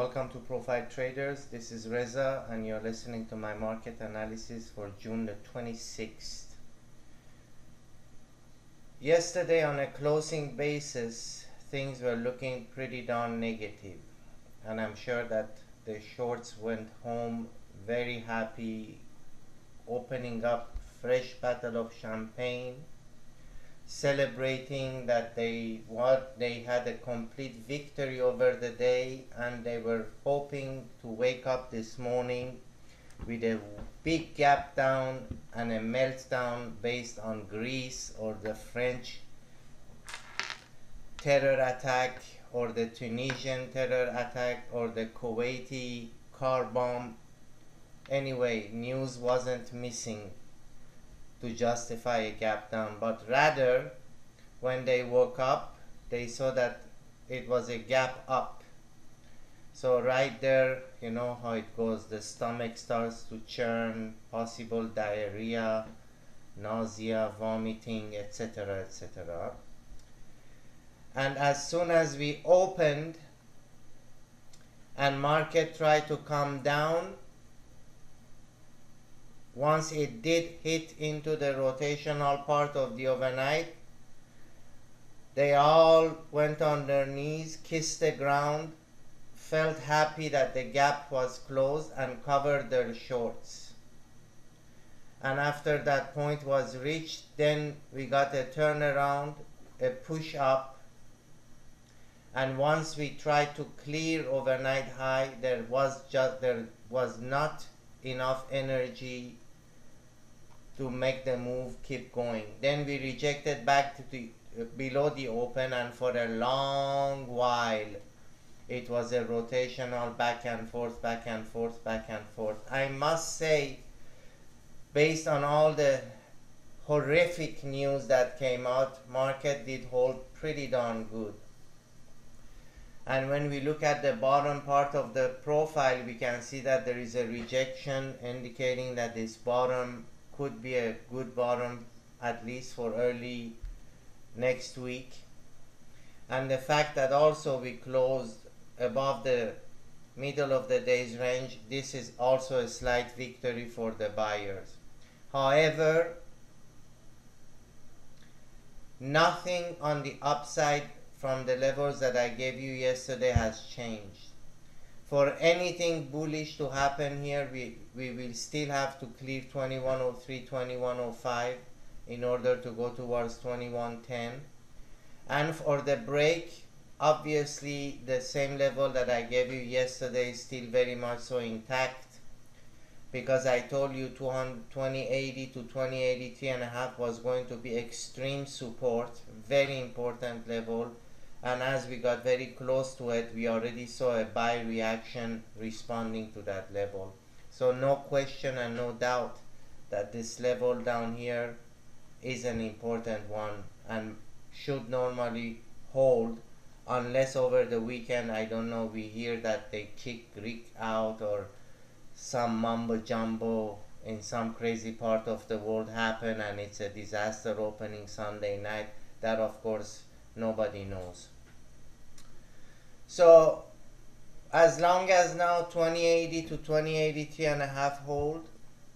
Welcome to Profiletraders. This is Reza and you're listening to my market analysis for June the 26th. Yesterday on a closing basis, things were looking pretty darn negative, and I'm sure that the shorts went home very happy, opening up fresh bottle of champagne, celebrating that they had a complete victory over the day, and they were hoping to wake up this morning with a big gap down and a meltdown based on Greece or the French terror attack or the Tunisian terror attack or the Kuwaiti car bomb. Anyway, news wasn't missing to justify a gap down, but rather when they woke up they saw that it was a gap up. So right there, you know how it goes, the stomach starts to churn, possible diarrhea, nausea, vomiting, etc., etc. And as soon as we opened and market tried to come down, once it did hit into the rotational part of the overnight, they all went on their knees, kissed the ground, felt happy that the gap was closed, and covered their shorts. And after that point was reached, then we got a turnaround, a push up, and once we tried to clear overnight high, there was not enough energy to make the move keep going. Then we rejected back to the below the open, and for a long while it was a rotational back and forth, back and forth, back and forth. I must say, based on all the horrific news that came out, market did hold pretty darn good. And when we look at the bottom part of the profile, we can see that there is a rejection indicating that this bottom could be a good bottom, at least for early next week. And the fact that also we closed above the middle of the day's range, this is also a slight victory for the buyers. However, nothing on the upside from the levels that I gave you yesterday has changed. For anything bullish to happen here, we will still have to clear 2103, 2105 in order to go towards 2110. And for the break, obviously the same level that I gave you yesterday is still very much so intact, because I told you 2080 to 2083.5 was going to be extreme support, very important level. And as we got very close to it, we already saw a buy reaction responding to that level. So no question and no doubt that this level down here is an important one and should normally hold, unless over the weekend, I don't know, we hear that they kick Greek out or some mumbo jumbo in some crazy part of the world happen and it's a disaster opening Sunday night. That of course nobody knows. So as long as now 2080 to 2083.5 hold,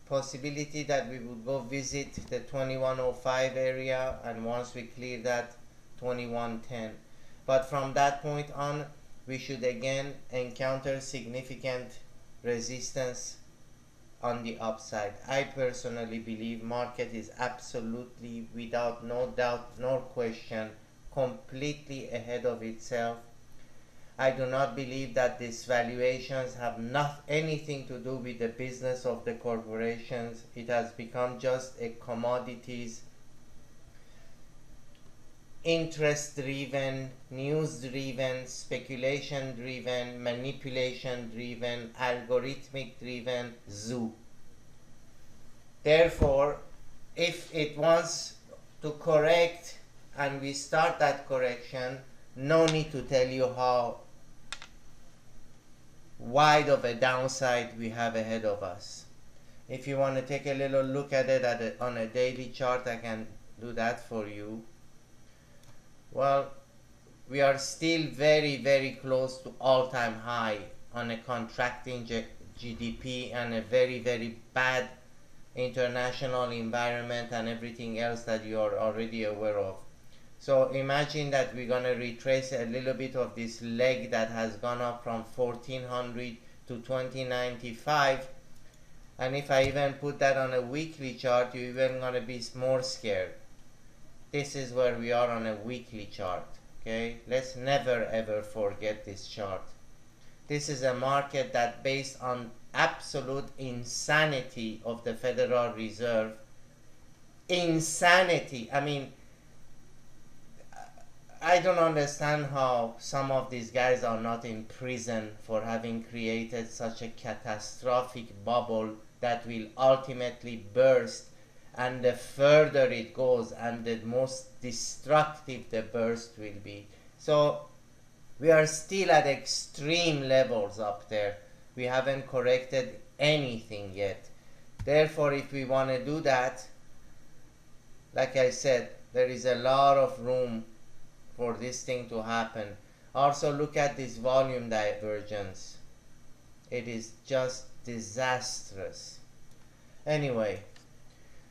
possibility that we would go visit the 2105 area, and once we clear that, 2110. But from that point on, we should again encounter significant resistance on the upside. I personally believe market is absolutely, without no doubt nor question, completely ahead of itself. I do not believe that these valuations have anything to do with the business of the corporations. It has become just a commodities, interest-driven, news-driven, speculation-driven, manipulation-driven, algorithmic-driven zoo. Therefore, if it wants to correct and we start that correction, no need to tell you how wide of a downside we have ahead of us. If you want to take a little look at it on a daily chart, I can do that for you. Well, we are still very, very close to all-time high on a contracting GDP and a very, very bad international environment and everything else that you are already aware of. So imagine that we're going to retrace a little bit of this leg that has gone up from 1400 to 2095, and if I even put that on a weekly chart, you're even going to be more scared. This is where we are on a weekly chart. Okay, let's never ever forget this chart. This is a market that, based on absolute insanity of the Federal Reserve, insanity, I mean, I don't understand how some of these guys are not in prison for having created such a catastrophic bubble that will ultimately burst, and the further it goes and the most destructive the burst will be. So we are still at extreme levels up there. We haven't corrected anything yet. Therefore, if we want to do that, like I said, there is a lot of room for this thing to happen. Also, look at this volume divergence. It is just disastrous. Anyway,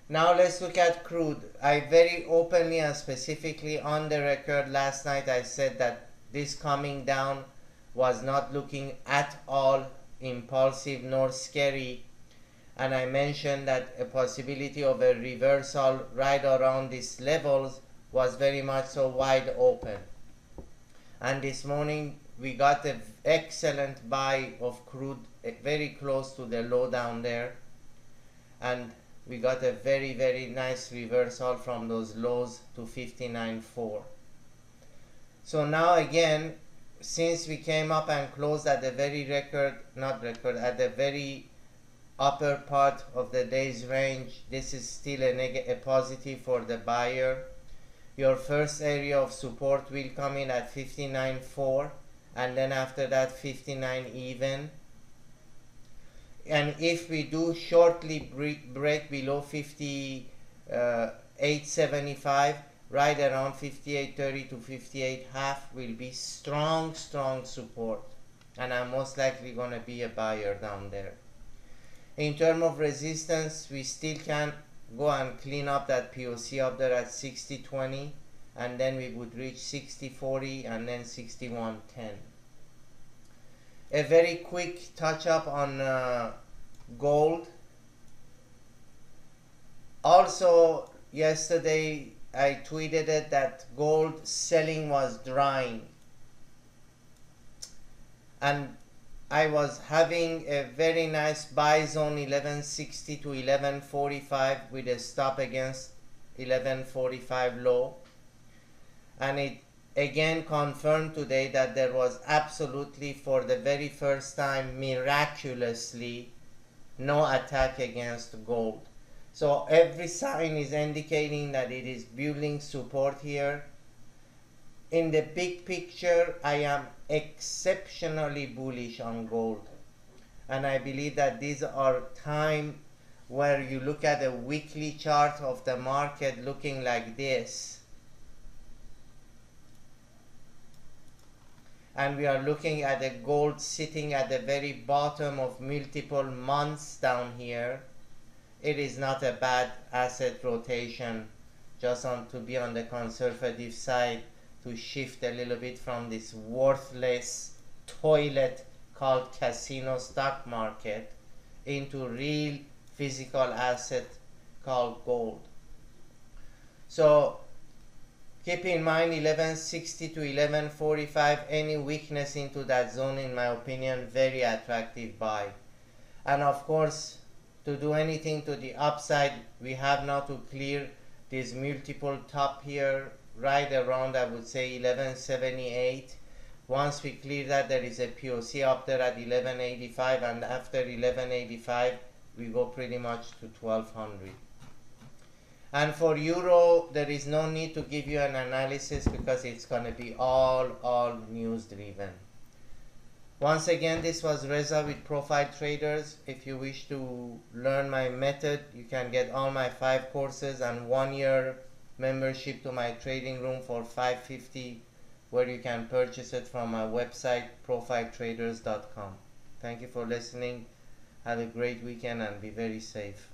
now let's look at crude. I very openly and specifically on the record last night I said that this coming down was not looking at all impulsive nor scary, and I mentioned that a possibility of a reversal right around these levels was very much so wide open. And this morning we got an excellent buy of crude very close to the low down there, and we got a very, very nice reversal from those lows to 59.4. So now again, since we came up and closed at the very at the very upper part of the day's range, this is still a positive for the buyer. Your first area of support will come in at 59.4, and then after that 59 even. And if we do shortly break below 58.75, right around 58.30 to 58.5 will be strong support, and I'm most likely going to be a buyer down there. In terms of resistance, we still can go and clean up that POC up there at 60.20, and then we would reach 60.40 and then 61.10. A very quick touch up on gold. Also yesterday I tweeted it that gold selling was drying, and I was having a very nice buy zone 1160 to 1145 with a stop against 1145 low, and it again confirmed today that there was absolutely, for the very first time, miraculously no attack against gold. So every sign is indicating that it is building support here. In the big picture, I am exceptionally bullish on gold, and I believe that these are time where you look at a weekly chart of the market looking like this, and we are looking at the gold sitting at the very bottom of multiple months down here. It is not a bad asset rotation, just to be on the conservative side, to shift a little bit from this worthless toilet called casino stock market into real physical asset called gold. So keep in mind 1160 to 1145, any weakness into that zone, in my opinion, very attractive buy. And of course, to do anything to the upside, we have now to clear this multiple top here right around, I would say, 1178. Once we clear that, there is a POC up there at 1185, and after 1185 we go pretty much to 1200. And for euro, there is no need to give you an analysis because it's going to be all news driven. Once again, this was Reza with Profiletraders. If you wish to learn my method, you can get all my 5 courses and 1-year membership to my trading room for $550, where you can purchase it from my website profiletraders.com. Thank you for listening. Have a great weekend and be very safe.